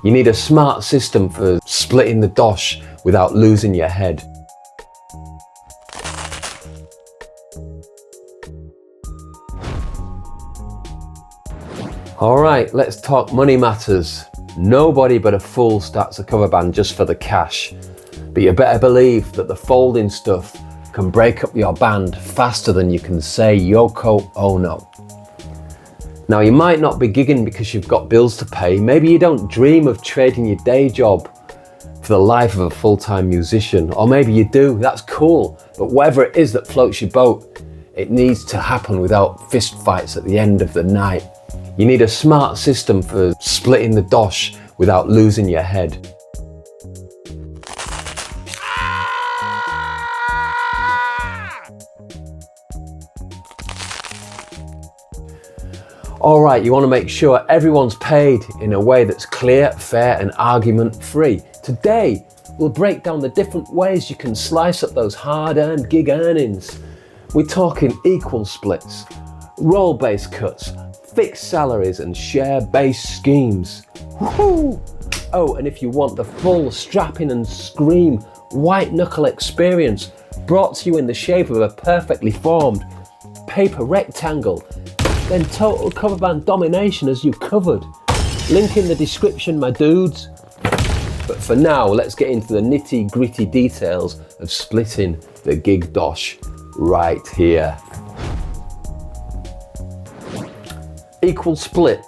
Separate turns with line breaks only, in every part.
You need a smart system for splitting the dosh without losing your head. Alright, let's talk money matters. Nobody but a fool starts a cover band just for the cash. But you better believe that the folding stuff can break up your band faster than you can say Yoko Ono. Now, you might not be gigging because you've got bills to pay. Maybe you don't dream of trading your day job for the life of a full-time musician. Or maybe you do, that's cool. But whatever it is that floats your boat, it needs to happen without fist fights at the end of the night. You need a smart system for splitting the dosh without losing your head. Alright, you want to make sure everyone's paid in a way that's clear, fair and argument-free. Today, we'll break down the different ways you can slice up those hard-earned gig earnings. We're talking equal splits, role-based cuts, fixed salaries and share-based schemes. Woohoo! Oh, and if you want the full strap-in and scream white-knuckle experience brought to you in the shape of a perfectly formed paper rectangle, then total cover band domination as you covered. Link in the description, my dudes. But for now, let's get into the nitty-gritty details of splitting the gig dosh right here. Equal split.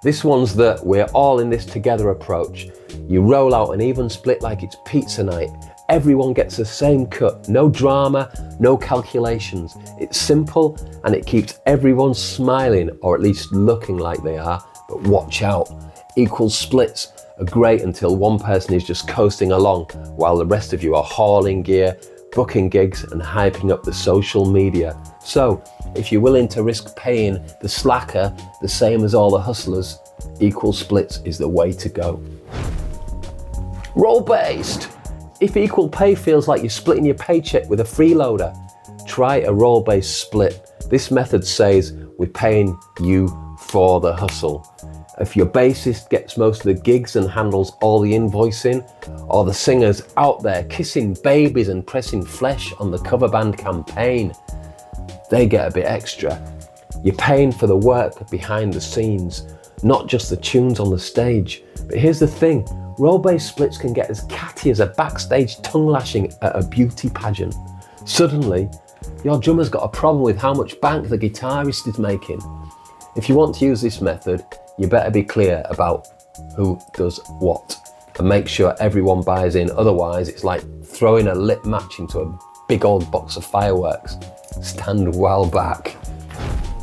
This one's the we're all in this together approach. You roll out an even split like it's pizza night. Everyone gets the same cut, no drama, no calculations. It's simple and it keeps everyone smiling, or at least looking like they are. But watch out, equal splits are great until one person is just coasting along while the rest of you are hauling gear, booking gigs and hyping up the social media. So if you're willing to risk paying the slacker the same as all the hustlers, equal splits is the way to go. Role-based. If equal pay feels like you're splitting your paycheck with a freeloader, try a role-based split. This method says we're paying you for the hustle. If your bassist gets most of the gigs and handles all the invoicing, or the singer's out there kissing babies and pressing flesh on the cover band campaign, they get a bit extra. You're paying for the work behind the scenes, not just the tunes on the stage. But here's the thing, role-based splits can get as catty as a backstage tongue lashing at a beauty pageant. Suddenly, your drummer's got a problem with how much bank the guitarist is making. If you want to use this method, you better be clear about who does what and make sure everyone buys in. Otherwise, it's like throwing a lit match into a big old box of fireworks. Stand well back.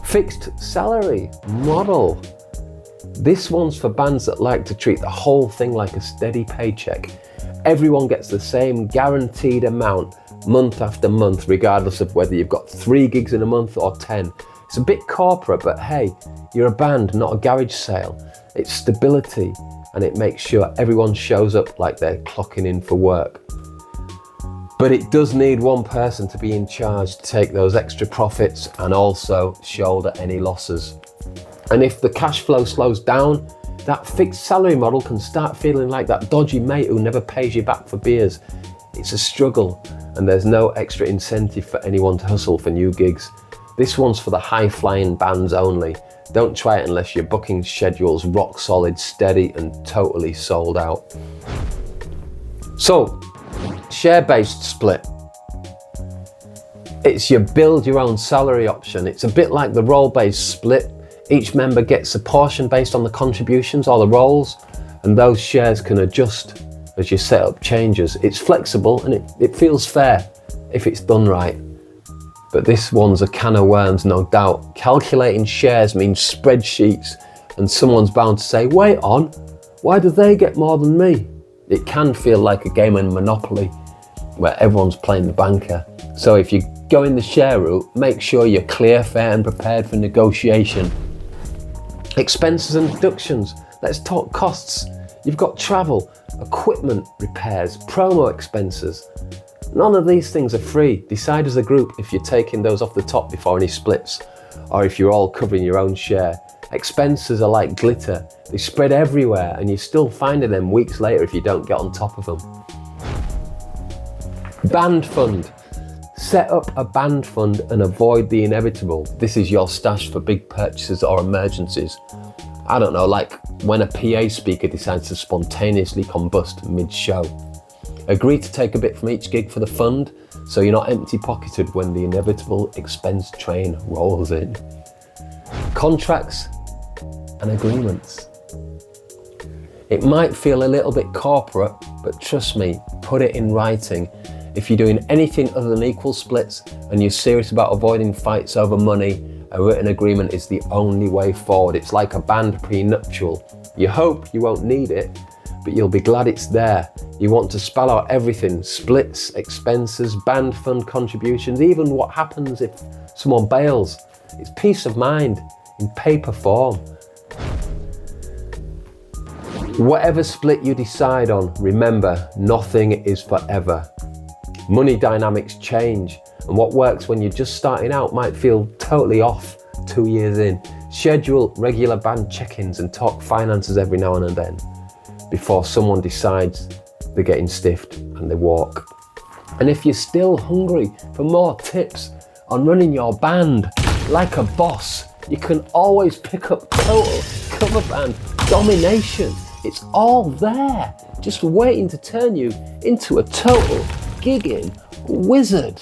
Fixed salary model. This one's for bands that like to treat the whole thing like a steady paycheck. Everyone gets the same guaranteed amount month after month, regardless of whether you've got 3 gigs in a month or 10. It's a bit corporate, but hey, you're a band, not a garage sale. It's stability, and it makes sure everyone shows up like they're clocking in for work. But it does need one person to be in charge to take those extra profits and also shoulder any losses. And if the cash flow slows down, that fixed salary model can start feeling like that dodgy mate who never pays you back for beers. It's a struggle, and there's no extra incentive for anyone to hustle for new gigs. This one's for the high-flying bands only. Don't try it unless your booking schedule's rock solid, steady, and totally sold out. So, share-based split. It's your build your own salary option. It's a bit like the role-based split. Each member gets a portion based on the contributions or the roles, and those shares can adjust as your setup changes. It's flexible and it feels fair if it's done right. But this one's a can of worms, no doubt. Calculating shares means spreadsheets, and someone's bound to say, wait on, why do they get more than me? It can feel like a game of Monopoly where everyone's playing the banker. So if you go in the share route, make sure you're clear, fair and prepared for negotiation. Expenses and deductions. Let's talk costs. You've got travel, equipment repairs, promo expenses. None of these things are free. Decide as a group if you're taking those off the top before any splits, or if you're all covering your own share. Expenses are like glitter. They spread everywhere and you're still finding them weeks later if you don't get on top of them. Band fund. Set up a band fund and avoid the inevitable. This is your stash for big purchases or emergencies. I don't know, like when a PA speaker decides to spontaneously combust mid-show. Agree to take a bit from each gig for the fund, so you're not empty-pocketed when the inevitable expense train rolls in. Contracts and agreements. It might feel a little bit corporate, but trust me, put it in writing. If you're doing anything other than equal splits and you're serious about avoiding fights over money, a written agreement is the only way forward. It's like a band prenuptial. You hope you won't need it, but you'll be glad it's there. You want to spell out everything: splits, expenses, band fund contributions, even what happens if someone bails. It's peace of mind in paper form. Whatever split you decide on, remember, nothing is forever. Money dynamics change, and what works when you're just starting out might feel totally off 2 years in. Schedule regular band check-ins and talk finances every now and then before someone decides they're getting stiffed and they walk. And if you're still hungry for more tips on running your band like a boss, you can always pick up Total Cover Band Domination. It's all there, just waiting to turn you into a total gigging wizard.